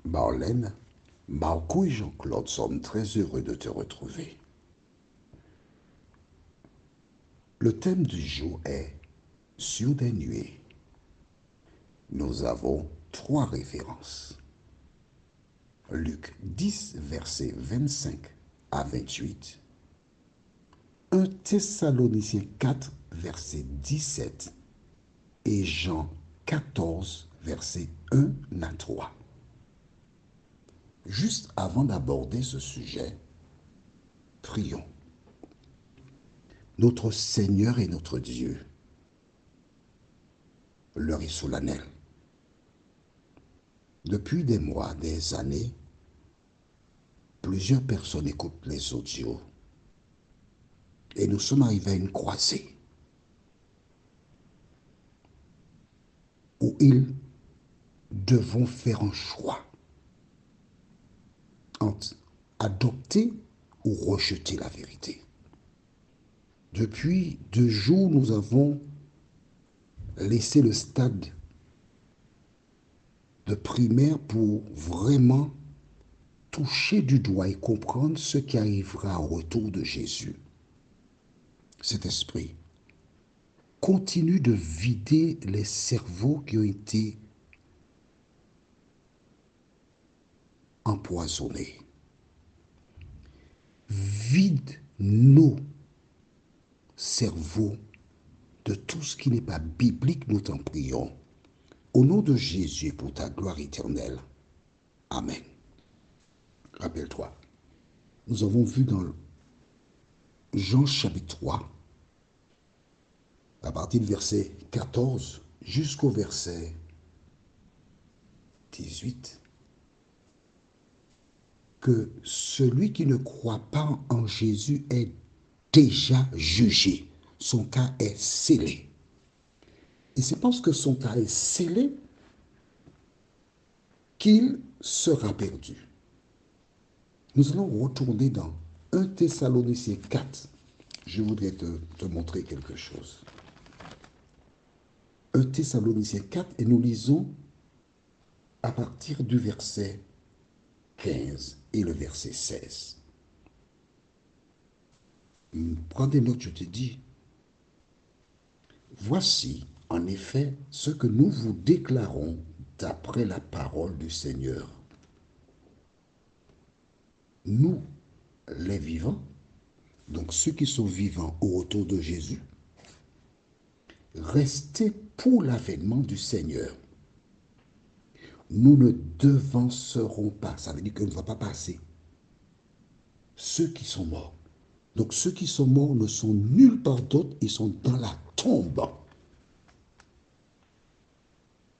Marlène, Marco et Jean-Claude sommes très heureux de te retrouver. Le thème du jour est Sur des nuées. Nous avons 3 références. Luc 10, versets 25 à 28. 1 Thessaloniciens 4, verset 17. Et Jean 14, verset 1 à 3. Juste avant d'aborder ce sujet, prions. Notre Seigneur et notre Dieu, l'heure est solennelle. Depuis des mois, des années, plusieurs personnes écoutent les audios et nous sommes arrivés à une croisée où ils devront faire un choix entre adopter ou rejeter la vérité. Depuis 2 jours, nous avons laissé le stade de primaire pour vraiment toucher du doigt et comprendre ce qui arrivera au retour de Jésus. Cet esprit continue de vider les cerveaux qui ont été empoisonnés. Vide nos cerveaux de tout ce qui n'est pas biblique, nous t'en prions. Au nom de Jésus et pour ta gloire éternelle. Amen. Rappelle-toi, nous avons vu dans Jean chapitre 3, à partir du verset 14 jusqu'au verset 18, que celui qui ne croit pas en Jésus est déjà jugé. Son cas est scellé. Et c'est parce que son cas est scellé qu'il sera perdu. Nous allons retourner dans 1 Thessaloniciens 4. Je voudrais te montrer quelque chose. 1 Thessaloniciens 4 et nous lisons à partir du verset 15 et le verset 16. Prends des notes, je te dis. Voici, en effet, ce que nous vous déclarons d'après la parole du Seigneur. Nous, les vivants, donc ceux qui sont vivants au retour de Jésus, restez pour l'avènement du Seigneur. Nous ne devancerons pas, ça veut dire qu'on ne va pas passer. Ceux qui sont morts. Donc ceux qui sont morts ne sont nulle part d'autre, ils sont dans la tombe.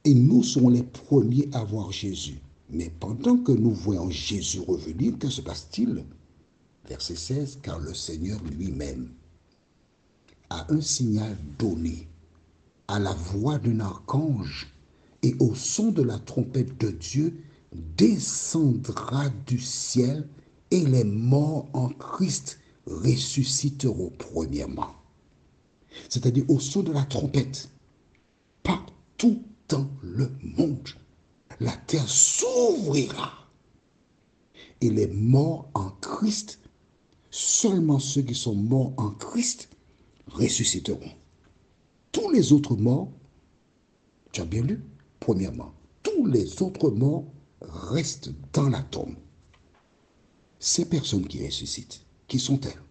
Et nous serons les premiers à voir Jésus. Mais pendant que nous voyons Jésus revenir, que se passe-t-il? Verset 16, car le Seigneur lui-même a un signal donné à la voix d'un archange et au son de la trompette de Dieu descendra du ciel et les morts en Christ ressusciteront premièrement. C'est-à-dire au son de la trompette, partout dans le monde, la terre s'ouvrira et les morts en Christ, seulement ceux qui sont morts en Christ, ressusciteront. Tous les autres morts, tu as bien lu, premièrement, tous les autres morts restent dans la tombe. Ces personnes qui ressuscitent, qui sont-elles?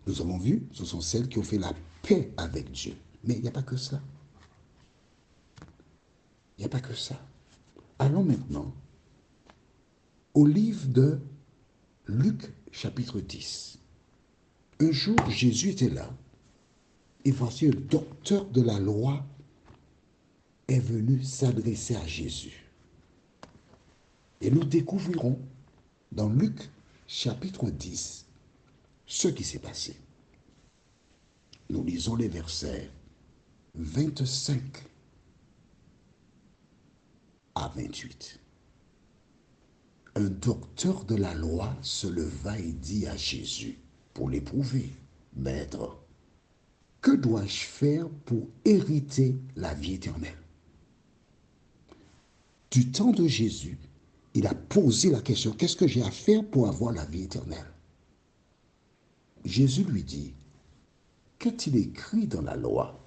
Nous avons vu, ce sont celles qui ont fait la paix avec Dieu. Mais il n'y a pas que ça. Il n'y a pas que ça. Allons maintenant au livre de Luc chapitre 10. Un jour, Jésus était là, et voici un docteur de la loi est venu s'adresser à Jésus. Et nous découvrirons dans Luc chapitre 10 ce qui s'est passé. Nous lisons les versets 25 à 28. Un docteur de la loi se leva et dit à Jésus, pour l'éprouver, Maître, que dois-je faire pour hériter la vie éternelle? Du temps de Jésus, Il a posé la question, qu'est-ce que j'ai à faire pour avoir la vie éternelle? Jésus lui dit, qu'est-il écrit dans la loi?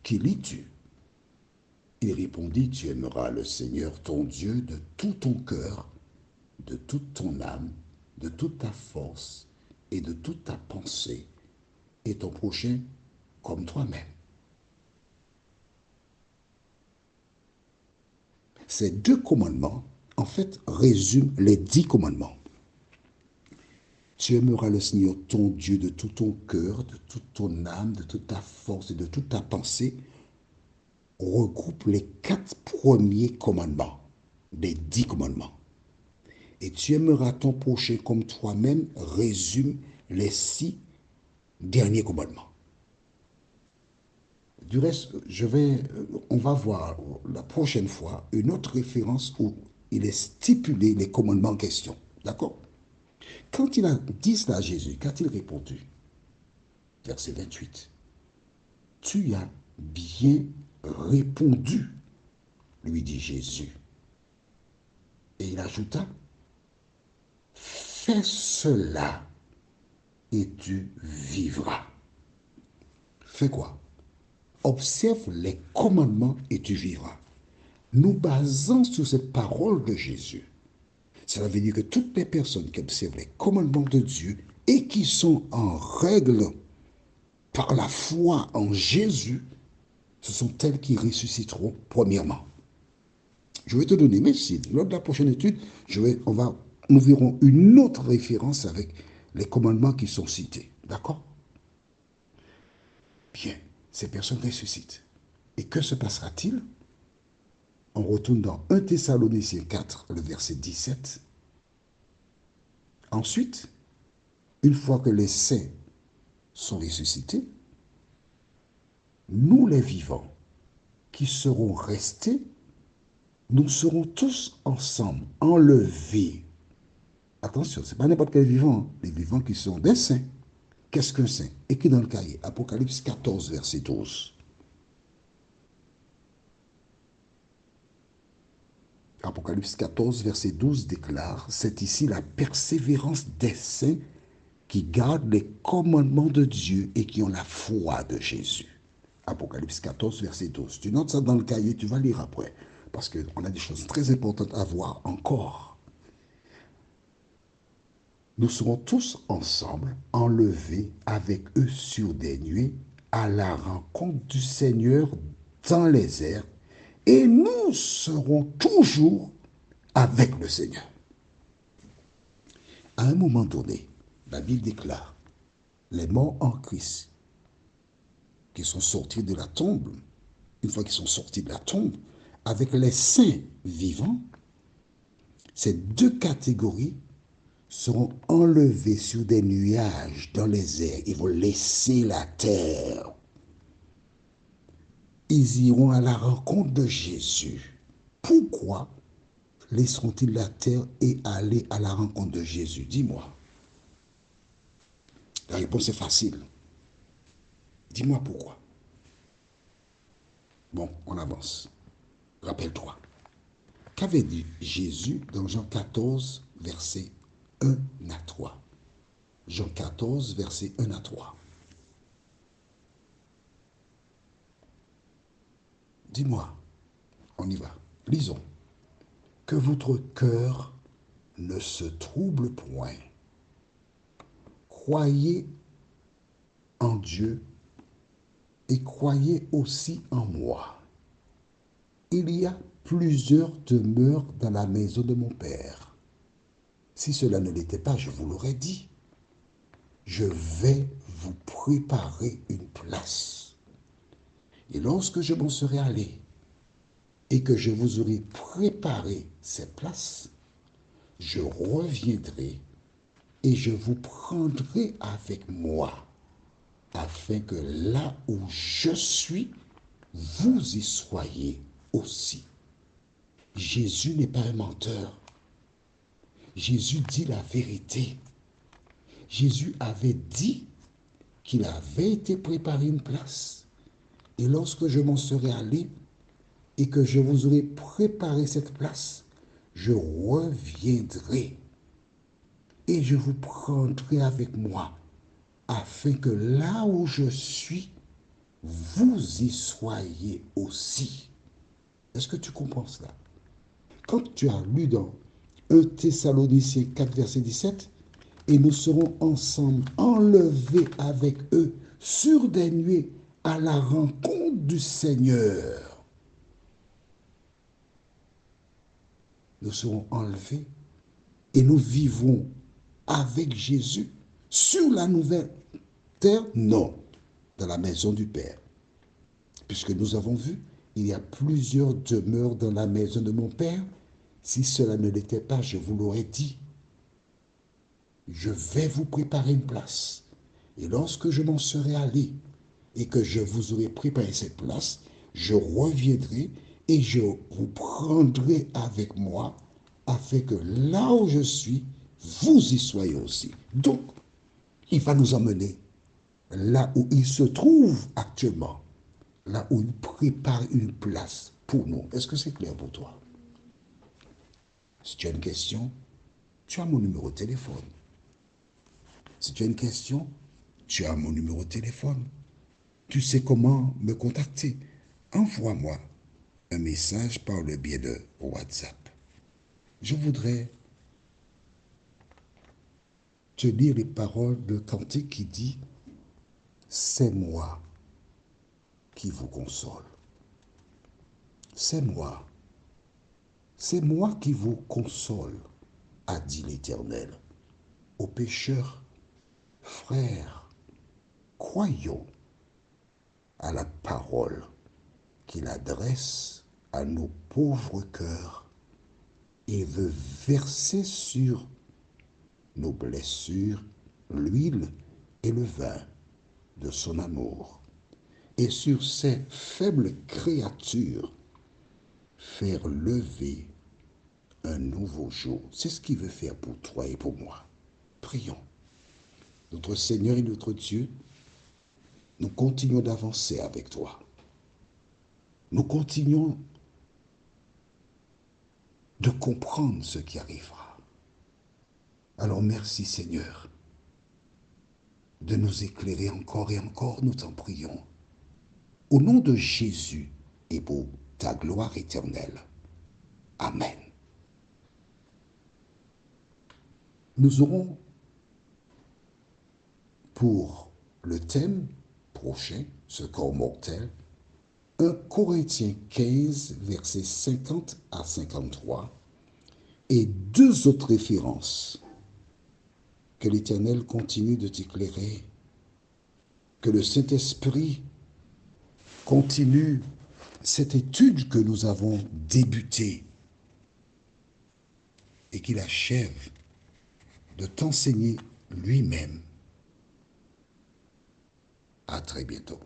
Qui lis-tu? Il répondit, tu aimeras le Seigneur ton Dieu de tout ton cœur, de toute ton âme, de toute ta force et de toute ta pensée, et ton prochain comme toi-même. Ces deux commandements, en fait, résument les 10 commandements. Tu aimeras le Seigneur ton Dieu de tout ton cœur, de toute ton âme, de toute ta force et de toute ta pensée, regroupe les 4 premiers commandements, des 10 commandements. Et tu aimeras ton prochain comme toi-même résume les 6 derniers commandements. Du reste, on va voir la prochaine fois une autre référence où il est stipulé les commandements en question. D'accord? Quand il a dit cela à Jésus, qu'a-t-il répondu? Verset 28. Tu as bien répondu, lui dit Jésus. Et il ajouta, fais cela et tu vivras. Fais quoi? Observe les commandements et tu vivras. Nous basons sur cette parole de Jésus. Cela veut dire que toutes les personnes qui observent les commandements de Dieu et qui sont en règle par la foi en Jésus, ce sont elles qui ressusciteront premièrement. Je vais te donner mes sites. Lors de la prochaine étude, nous verrons une autre référence avec les commandements qui sont cités. D'accord? Bien, ces personnes ressuscitent. Et que se passera-t-il? On retourne dans 1 Thessaloniciens 4, le verset 17. Ensuite, une fois que les saints sont ressuscités, nous les vivants qui serons restés, nous serons tous ensemble enlevés. Attention, ce n'est pas n'importe quel vivant, hein. Les vivants qui sont des saints. Qu'est-ce qu'un saint? Écrit dans le cahier, Apocalypse 14, verset 12. Apocalypse 14, verset 12 déclare, c'est ici la persévérance des saints qui gardent les commandements de Dieu et qui ont la foi de Jésus. Apocalypse 14, verset 12. Tu notes ça dans le cahier, tu vas lire après, parce qu'on a des choses très importantes à voir encore. Nous serons tous ensemble enlevés avec eux sur des nuées à la rencontre du Seigneur dans les airs, et nous serons toujours avec le Seigneur. À un moment donné, la Bible déclare, les morts en Christ qui sont sortis de la tombe, une fois qu'ils sont sortis de la tombe, avec les saints vivants, ces deux catégories seront enlevés sur des nuages dans les airs. Ils vont laisser la terre. Ils iront à la rencontre de Jésus. Pourquoi laisseront-ils la terre et aller à la rencontre de Jésus? Dis-moi. La réponse est facile. Dis-moi pourquoi. Bon, on avance. Rappelle-toi. Qu'avait dit Jésus dans Jean 14, verset 1 à 3? Jean 14, verset 1 à 3. Dis-moi, on y va. Lisons. Que votre cœur ne se trouble point. Croyez en Dieu et croyez aussi en moi. Il y a plusieurs demeures dans la maison de mon Père. Si cela ne l'était pas, je vous l'aurais dit. Je vais vous préparer une place. Et lorsque je m'en serai allé et que je vous aurai préparé cette place, je reviendrai et je vous prendrai avec moi, afin que là où je suis, vous y soyez aussi. Jésus n'est pas un menteur. Jésus dit la vérité. Jésus avait dit qu'il avait été préparé une place. Et lorsque je m'en serai allé et que je vous aurai préparé cette place, je reviendrai et je vous prendrai avec moi, afin que là où je suis, vous y soyez aussi. Est-ce que tu comprends cela? Quand tu as lu dans 1 Thessaloniciens 4, verset 17, et nous serons ensemble enlevés avec eux sur des nuées à la rencontre du Seigneur. Nous serons enlevés et nous vivrons avec Jésus sur la nouvelle terre? Non, dans la maison du Père. Puisque nous avons vu, il y a plusieurs demeures dans la maison de mon Père. Si cela ne l'était pas, je vous l'aurais dit. Je vais vous préparer une place. Et lorsque je m'en serai allé et que je vous aurai préparé cette place, je reviendrai et je vous prendrai avec moi, afin que là où je suis, vous y soyez aussi. Donc, il va nous emmener là où il se trouve actuellement, là où il prépare une place pour nous. Est-ce que c'est clair pour toi? Si tu as une question, tu as mon numéro de téléphone. Si tu as une question, tu as mon numéro de téléphone. Tu sais comment me contacter. Envoie-moi un message par le biais de WhatsApp. Je voudrais te lire les paroles de cantique qui dit « C'est moi qui vous console. C'est moi qui vous console, a dit l'Éternel. Aux pécheurs, frères, croyons à la parole qu'il adresse à nos pauvres cœurs et veut verser sur nos blessures l'huile et le vin de son amour, et sur ces faibles créatures faire lever un nouveau jour. C'est ce qu'il veut faire pour toi et pour moi. Prions. Notre Seigneur et notre Dieu, nous continuons d'avancer avec toi. Nous continuons de comprendre ce qui arrivera. Alors merci Seigneur de nous éclairer encore et encore, nous t'en prions. Au nom de Jésus et pour ta gloire éternelle. Amen. Nous aurons pour le thème prochain, ce corps mortel, 1 Corinthiens 15, versets 50 à 53, et deux autres références. Que l'Éternel continue de t'éclairer, que le Saint-Esprit continue cette étude que nous avons débutée et qu'il achève de t'enseigner lui-même. À très bientôt.